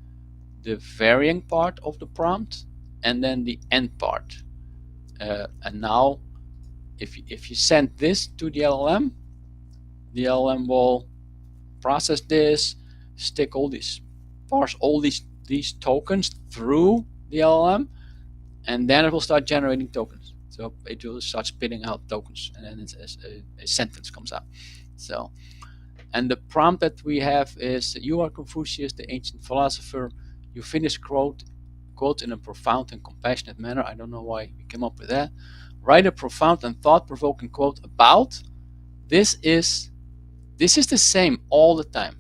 A: the varying part of the prompt and then the end part. And now if you send this to the LLM will process this, stick all these, parse all these tokens through the LLM, and then it will start generating tokens. So it will start spitting out tokens, and then a sentence comes out. So, and the prompt that we have is, "You are Confucius, the ancient philosopher. You finish quote in a profound and compassionate manner." I don't know why we came up with that. "Write a profound and thought-provoking quote about." This is the same all the time.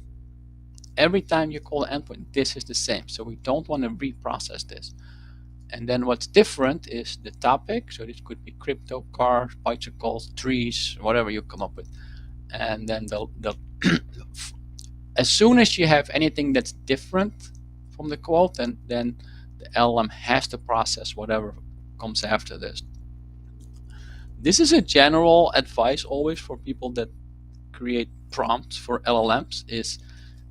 A: Every time you call an endpoint, this is the same. So we don't want to reprocess this. And then what's different is the topic. So this could be crypto, cars, bicycles, trees, whatever you come up with. And then as soon as you have anything that's different from the quote, then the LLM has to process whatever comes after this. This is a general advice always for people that create prompts for LLMs, is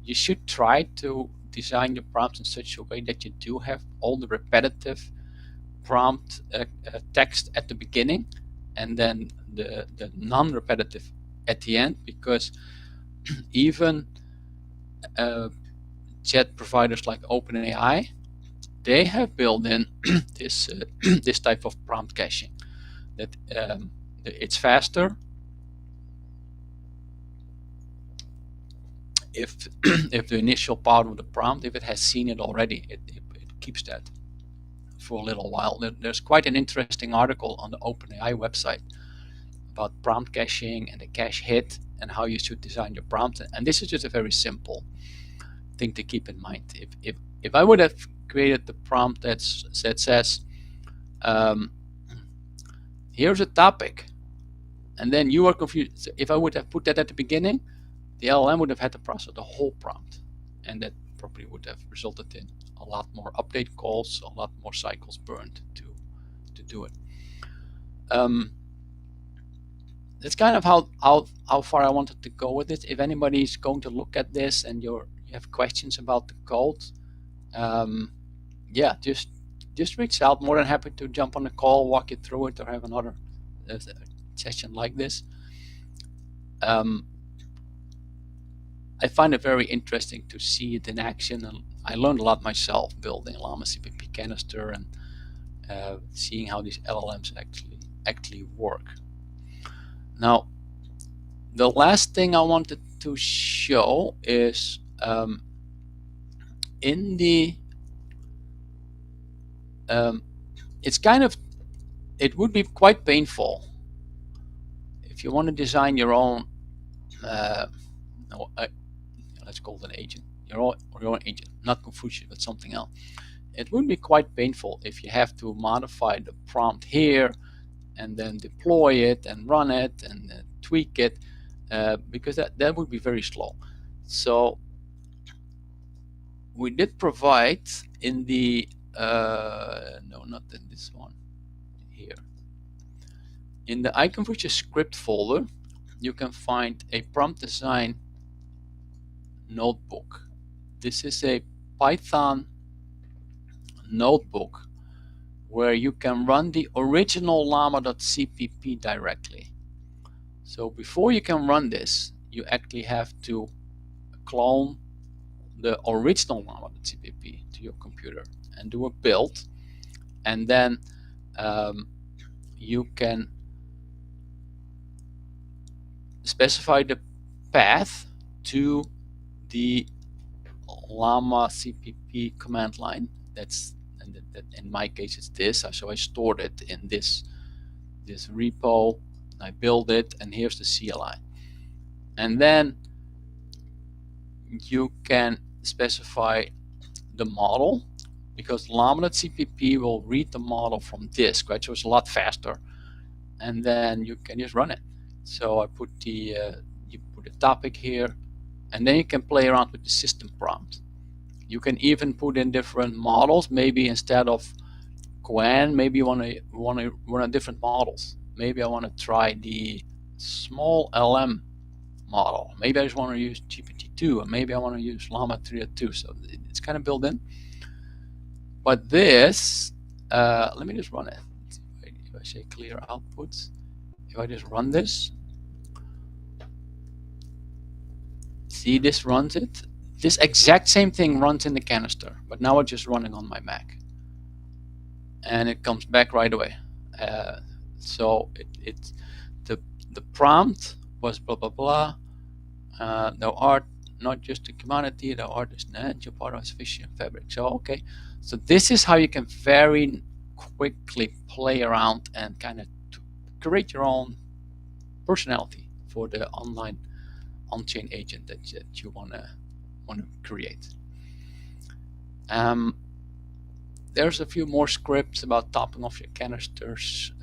A: you should try to design your prompts in such a way that you do have all the repetitive prompt text at the beginning and then the non-repetitive at the end, because even chat providers like OpenAI, they have built in this this type of prompt caching, that it's faster if if the initial part of the prompt, if it has seen it already, it keeps that for a little while. There's quite an interesting article on the OpenAI website about prompt caching and the cache hit and how you should design your prompt. And this is just a very simple thing to keep in mind. If I would have created the prompt that says, here's a topic, and then you are confused, if I would have put that at the beginning, the LLM would have had to process the whole prompt, and that probably would have resulted in a lot more update calls, a lot more cycles burned to do it. That's kind of how far I wanted to go with it. If anybody's going to look at this and you have questions about the code, yeah, just reach out. More than happy to jump on a call, walk you through it, or have another session like this. I find it very interesting to see it in action, and I learned a lot myself building Llama CPP canister and seeing how these LLMs actually work. Now, the last thing I wanted to show is in the it would be quite painful if you want to design your own let's call it an agent, your own agent, not Confucius, but something else. It would be quite painful if you have to modify the prompt here and then deploy it and run it and tweak it, because that would be very slow. So we did provide in the no, not in this one, here in the iConfucius script folder, you can find a prompt design notebook. This is a Python notebook where you can run the original llama.cpp directly. So before you can run this, you actually have to clone the original llama.cpp to your computer and do a build, and then you can specify the path to the llama cpp command line. That in my case it's this, so I stored it in this repo, I build it, and here's the CLI. And then you can specify the model, because llama.cpp will read the model from disk, right? So it's a lot faster and then you can just run it. So I put the you put a topic here, and then you can play around with the system prompt. You can even put in different models. Maybe instead of Gwen, maybe you want to run a different models. Maybe I want to try the small LM model. Maybe I just want to use GPT-2, and maybe I want to use Llama 302. So it's kind of built in. But this, let me just run it. If I say clear outputs, if I just run this, see this runs it. This exact same thing runs in the canister, but now it's just running on my Mac, and it comes back right away. So the prompt was blah blah blah. Thou art not just a commodity, thou art is an engine part of sufficient fabric. So okay, so this is how you can very quickly play around and kind of create your own personality for the online on-chain agent that you want to create. There's a few more scripts about topping off your canisters,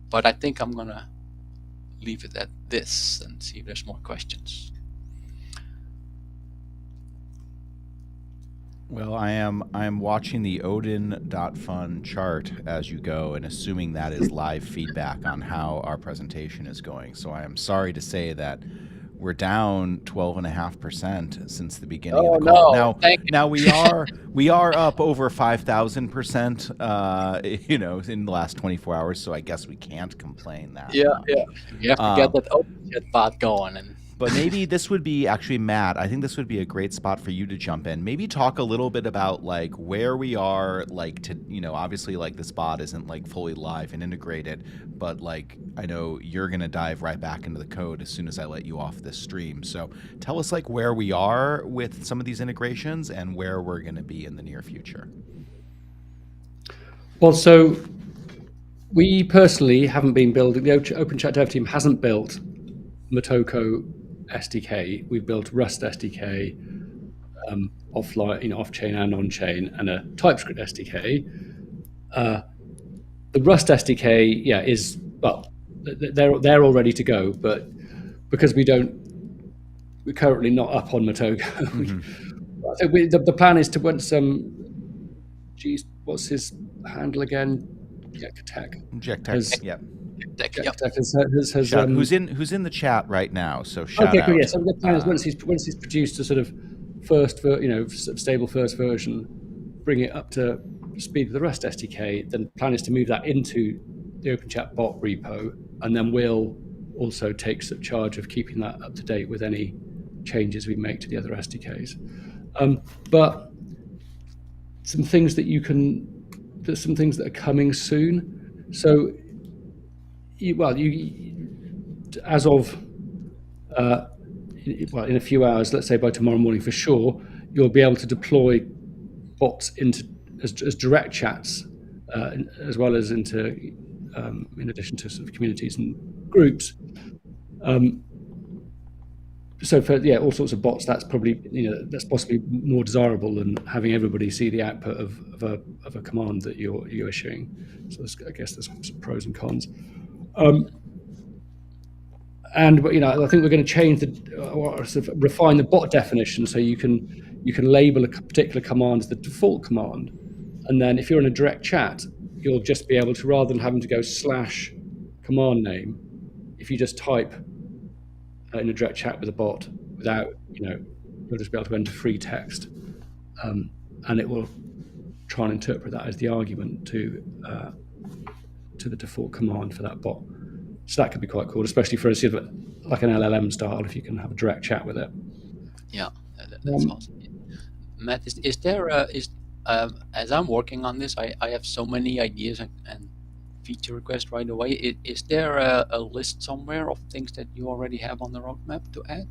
A: but I think I'm gonna leave it at this and see if there's more questions.
B: Well, I am watching the Odin.fun chart as you go and assuming that is live feedback on how our presentation is going. So I am sorry to say that we're down 12.5% since the beginning of the call.
A: No,
B: now we are up over 5,000%, in the last 24 hours. So I guess we can't complain that
A: Yeah,
B: much.
A: yeah. You have to get that OpenChat bot going.
B: But maybe this would be actually, Matt, I think this would be a great spot for you to jump in. Maybe talk a little bit about like where we are, like to, obviously like this bot isn't like fully live and integrated, but like I know you're going to dive right back into the code as soon as I let you off this stream. So tell us like where we are with some of these integrations and where we're going to be in the near future.
C: Well, so we personally haven't been building, the OpenChat dev team hasn't built Motoko SDK. We've built Rust SDK, offline, off-chain and on-chain, and a TypeScript SDK. The Rust SDK, is they're all ready to go, but because we're currently not up on Motoko. I think the plan is to once what's his handle again? Jektek.
B: Yep. Who's in the chat right now? So shout out.
C: Okay, so the plan is once he's produced a sort of stable first version, bring it up to speed with the Rust SDK. Then the plan is to move that into the OpenChat bot repo, and then we'll also take charge of keeping that up to date with any changes we make to the other SDKs. But some things there's some things that are coming soon. So, as of in a few hours, let's say by tomorrow morning for sure, you'll be able to deploy bots as direct chats, as well as into in addition to sort of communities and groups. So for all sorts of bots, that's probably that's possibly more desirable than having everybody see the output of a command that you're issuing. So I guess there's some pros and cons. And I think we're going to change or sort of refine the bot definition so you can label a particular command as the default command, and then if you're in a direct chat, you'll just be able to, rather than having to go / command name, if you just type in a direct chat with a bot without, you'll just be able to enter free text, and it will try and interpret that as the argument to the default command for that bot. So that could be quite cool, especially for a sort of like an LLM style, if you can have a direct chat with it.
A: Yeah, that's awesome. Matt, is there as I'm working on this, I have so many ideas and feature requests right away. Is there a list somewhere of things that you already have on the roadmap to add?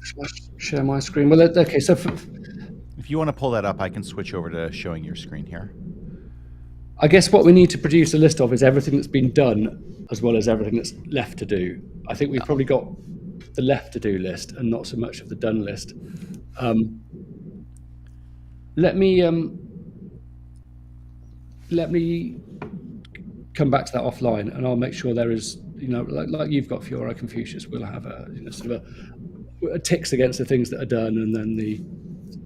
C: Shall I share my screen? Well, okay. So
B: if you want to pull that up, I can switch over to showing your screen here.
C: I guess what we need to produce a list of is everything that's been done as well as everything that's left to do. I think we've probably got the left to do list and not so much of the done list. Let me let me come back to that offline, and I'll make sure there is, like you've got for your Confucius, we'll have a sort of a ticks against the things that are done, and then the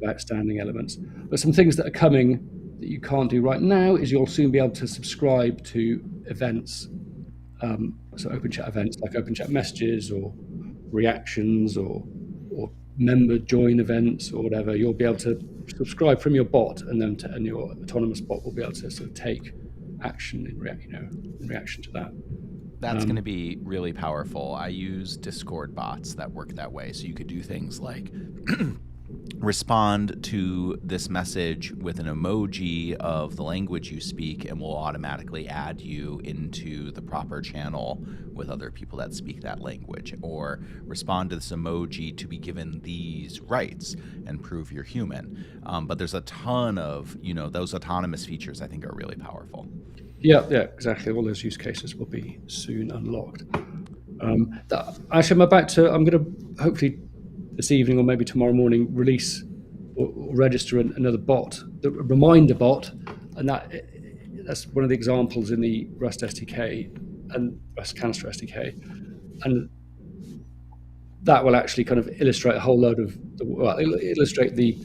C: outstanding elements. But some things that are coming that you can't do right now is you'll soon be able to subscribe to events, so open chat events like open chat messages or reactions or member join events or whatever. You'll be able to subscribe from your bot, and then and your autonomous bot will be able to sort of take action in reaction to that.
B: That's going to be really powerful. I use Discord bots that work that way. So you could do things like respond to this message with an emoji of the language you speak, and we'll automatically add you into the proper channel with other people that speak that language. Or respond to this emoji to be given these rights and prove you're human. But there's a ton of, those autonomous features I think are really powerful.
C: Yeah, exactly. All those use cases will be soon unlocked. Actually, I'm going to hopefully this evening or maybe tomorrow morning release or register another bot, the reminder bot, and that's one of the examples in the Rust SDK and Rust Canister SDK, and that will actually kind of illustrate a whole load of illustrate the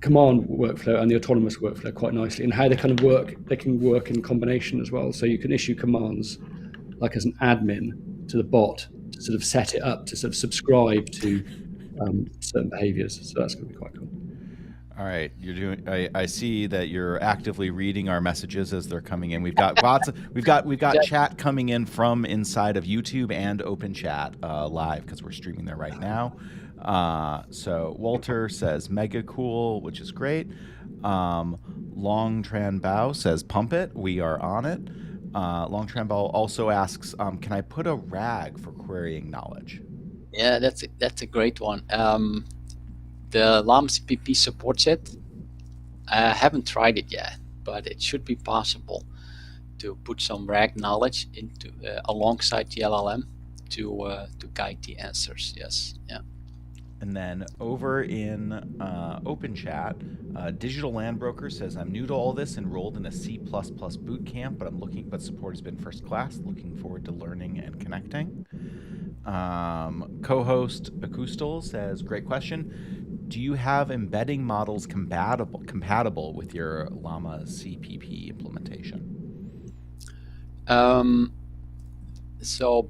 C: command workflow and the autonomous workflow quite nicely, and how they kind of work. They can work in combination as well. So you can issue commands like as an admin to the bot to sort of set it up to sort of subscribe to certain behaviors. So that's going to be quite cool.
B: All right, you're doing. I see that you're actively reading our messages as they're coming in. We've got lots. We've got chat coming in from inside of YouTube and Open Chat live because we're streaming there right now. So Walter says mega cool, which is great. Long Tran Bao says pump it. We are on it. Long Tran Bao also asks, can I put a RAG for querying knowledge?
A: Yeah, that's a great one. The Llama CPP supports it. I haven't tried it yet, but it should be possible to put some RAG knowledge into alongside the LLM to guide the answers. Yes, yeah.
B: And then over in Open Chat, Digital Land Broker says, I'm new to all this, enrolled in a C++ boot camp, but support has been first class. Looking forward to learning and connecting. Co-host Acoustal says, great question. Do you have embedding models compatible with your Llama CPP implementation?
A: So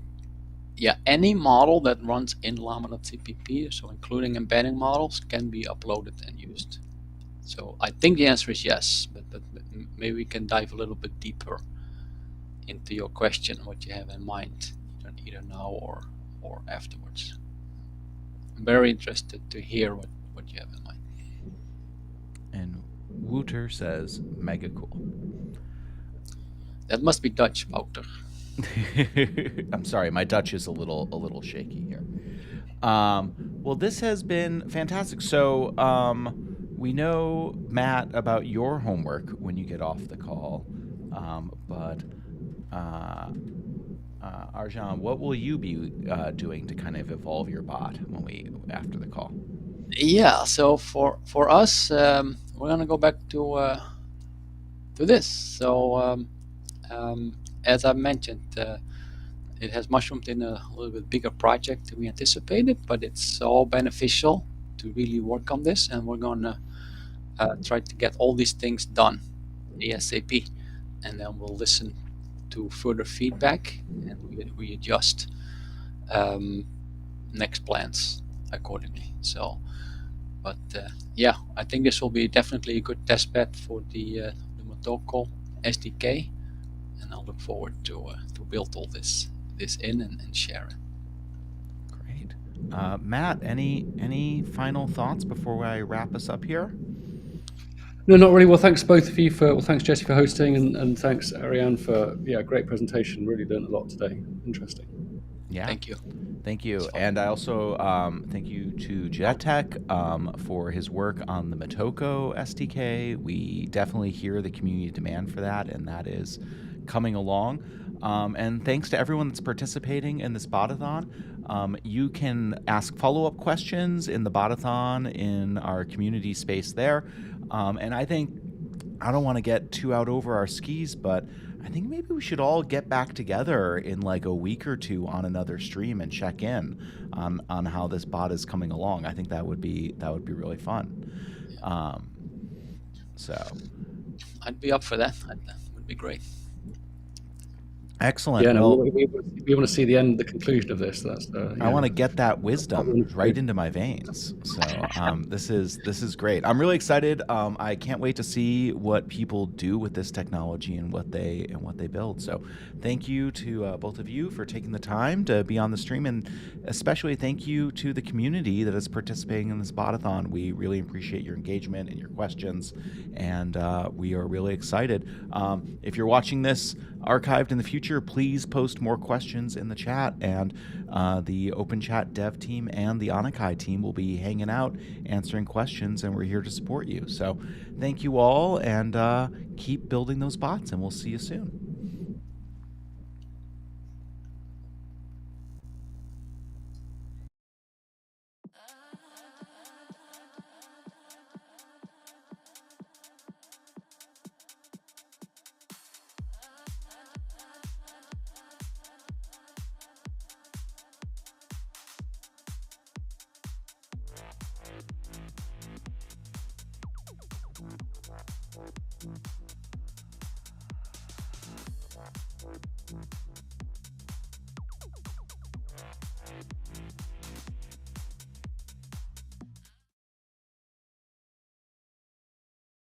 A: yeah, any model that runs in llama.cpp, so including embedding models, can be uploaded and used. So I think the answer is yes, but maybe we can dive a little bit deeper into your question, what you have in mind, either now or afterwards. I'm very interested to hear what you have in mind.
B: And Wouter says, mega cool.
A: That must be Dutch, Wouter.
B: I'm sorry, my Dutch is a little shaky here. Well, this has been fantastic. So we know, Matt, about your homework when you get off the call, but Arjan, what will you be doing to kind of evolve your bot after the call?
A: Yeah, so for us, we're gonna go back to this. So as I mentioned, it has mushroomed in a little bit bigger project than we anticipated, but it's all beneficial to really work on this, and we're gonna try to get all these things done ASAP, and then we'll listen to further feedback and we adjust next plans accordingly. So, but yeah, I think this will be definitely a good test bed for the Motoko SDK, and I'll look forward to build all this in and share it.
B: Great. Matt, any final thoughts before I wrap us up here?
C: No, not really. Well, thanks both of you thanks Jesse for hosting, and thanks Ariane for great presentation. Really learned a lot today. Interesting.
B: Yeah.
A: Thank you.
B: Thank you. And I also thank you to Jetek for his work on the Motoko SDK. We definitely hear the community demand for that, and that is coming along. And thanks to everyone that's participating in this botathon. You can ask follow-up questions in the botathon in our community space there. And I think I don't want to get too out over our skis, but I think maybe we should all get back together in like a week or two on another stream and check in on how this bot is coming along. I think that would be really fun. Um, so
A: I'd be up for that. That would be great.
B: excellent.
C: Yeah, no,
B: Well,
C: we want to see the end, the conclusion of this. That's
B: I want to get that
C: what we
B: wisdom
C: want to
B: right
C: do.
B: into my veins. So this is great. I'm really excited. I can't wait to see what people do with this technology and what they build. So thank you to both of you for taking the time to be on the stream, and especially thank you to the community that is participating in this botathon. We really appreciate your engagement and your questions, and we are really excited. If you're watching this archived in the future, please post more questions in the chat, and the Open Chat dev team and the Onicai team will be hanging out answering questions, and we're here to support you. So thank you all, and keep building those bots, and we'll see you soon.